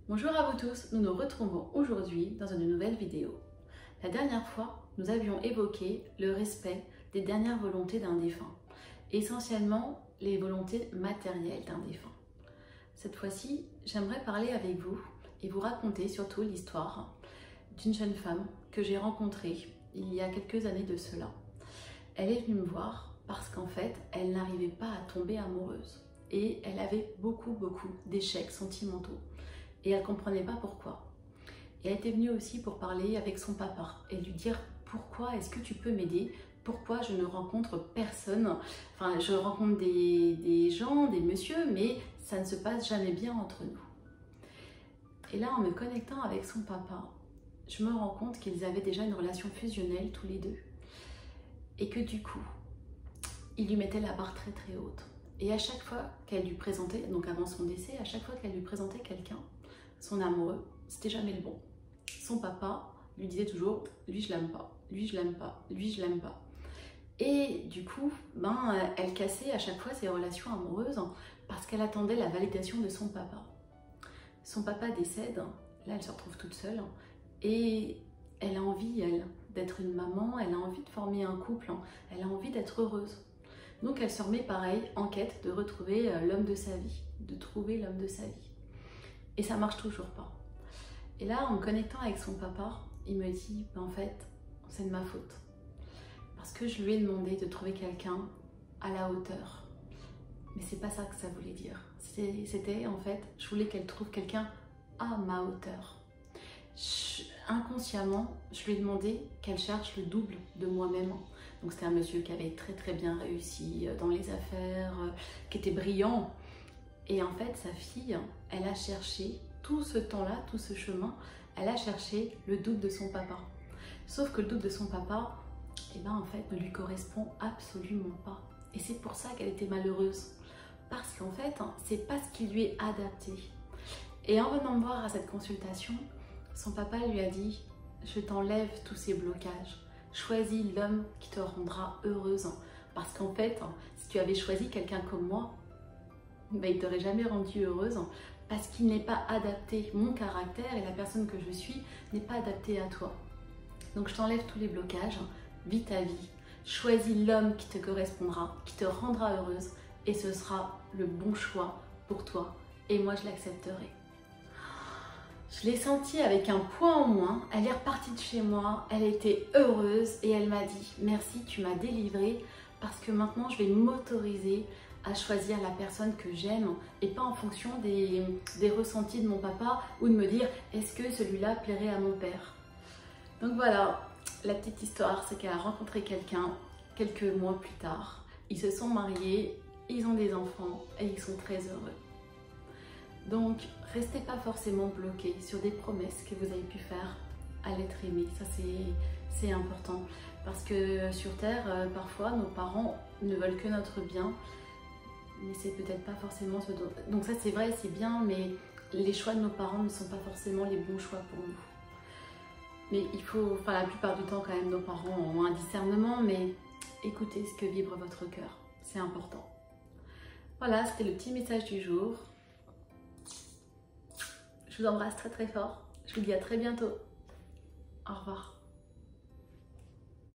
Bonjour à vous tous, nous nous retrouvons aujourd'hui dans une nouvelle vidéo. La dernière fois, nous avions évoqué le respect des dernières volontés d'un défunt, essentiellement les volontés matérielles d'un défunt. Cette fois-ci, j'aimerais parler avec vous et vous raconter surtout l'histoire d'une jeune femme que j'ai rencontrée il y a quelques années de cela. Elle est venue me voir parce qu'en fait, elle n'arrivait pas à tomber amoureuse et elle avait beaucoup d'échecs sentimentaux. Et elle ne comprenait pas pourquoi. Et elle était venue aussi pour parler avec son papa et lui dire pourquoi est-ce que tu peux m'aider, pourquoi je ne rencontre personne, enfin je rencontre des gens, des messieurs, mais ça ne se passe jamais bien entre nous. Et là, en me connectant avec son papa, je me rends compte qu'ils avaient déjà une relation fusionnelle tous les deux. Et que du coup, il lui mettait la barre très haute. Et à chaque fois qu'elle lui présentait, donc avant son décès, à chaque fois qu'elle lui présentait quelqu'un, son amoureux, c'était jamais le bon. Son papa lui disait toujours « lui je l'aime pas, lui je l'aime pas, lui je l'aime pas ». Et du coup, elle cassait à chaque fois ses relations amoureuses parce qu'elle attendait la validation de son papa. Son papa décède, là elle se retrouve toute seule et elle a envie, elle, d'être une maman, elle a envie de former un couple, elle a envie d'être heureuse. Donc elle se remet pareil en quête de retrouver l'homme de sa vie, de trouver l'homme de sa vie. Et ça marche toujours pas. Et là, en me connectant avec son papa, il me dit, en fait, c'est de ma faute. Parce que je lui ai demandé de trouver quelqu'un à la hauteur. Mais c'est pas ça que ça voulait dire. C'était, en fait, je voulais qu'elle trouve quelqu'un à ma hauteur. Inconsciemment, je lui ai demandé qu'elle cherche le double de moi-même. Donc c'était un monsieur qui avait très bien réussi dans les affaires, qui était brillant. Et en fait, sa fille, elle a cherché tout ce temps-là, tout ce chemin, elle a cherché le double de son papa. Sauf que le double de son papa, en fait, ne lui correspond absolument pas. Et c'est pour ça qu'elle était malheureuse. Parce qu'en fait, c'est pas ce qui lui est adapté. Et en venant me voir à cette consultation, son papa lui a dit « Je t'enlève tous ces blocages. Choisis l'homme qui te rendra heureuse. » Parce qu'en fait, si tu avais choisi quelqu'un comme moi, il ne t'aurait jamais rendue heureuse parce qu'il n'est pas adapté. Mon caractère et la personne que je suis n'est pas adaptée à toi. Donc je t'enlève tous les blocages, vis ta vie, choisis l'homme qui te correspondra, qui te rendra heureuse et ce sera le bon choix pour toi et moi je l'accepterai. Je l'ai sentie avec un poids en moins, elle est repartie de chez moi, elle était heureuse et elle m'a dit « Merci, tu m'as délivrée parce que maintenant je vais m'autoriser à choisir la personne que j'aime et pas en fonction des ressentis de mon papa ou de me dire est-ce que celui-là plairait à mon père ». Donc voilà, la petite histoire, c'est qu'elle a rencontré quelqu'un quelques mois plus tard. Ils se sont mariés, ils ont des enfants et ils sont très heureux. Donc, restez pas forcément bloqués sur des promesses que vous avez pu faire à l'être aimé. Ça, c'est important. Parce que sur Terre, parfois, nos parents ne veulent que notre bien. Mais c'est peut-être pas forcément ce dont... Donc ça c'est vrai, c'est bien, mais les choix de nos parents ne sont pas forcément les bons choix pour nous. Mais il faut, la plupart du temps quand même, nos parents ont un discernement, mais écoutez ce que vibre votre cœur, c'est important. Voilà, c'était le petit message du jour. Je vous embrasse très fort, je vous dis à très bientôt. Au revoir.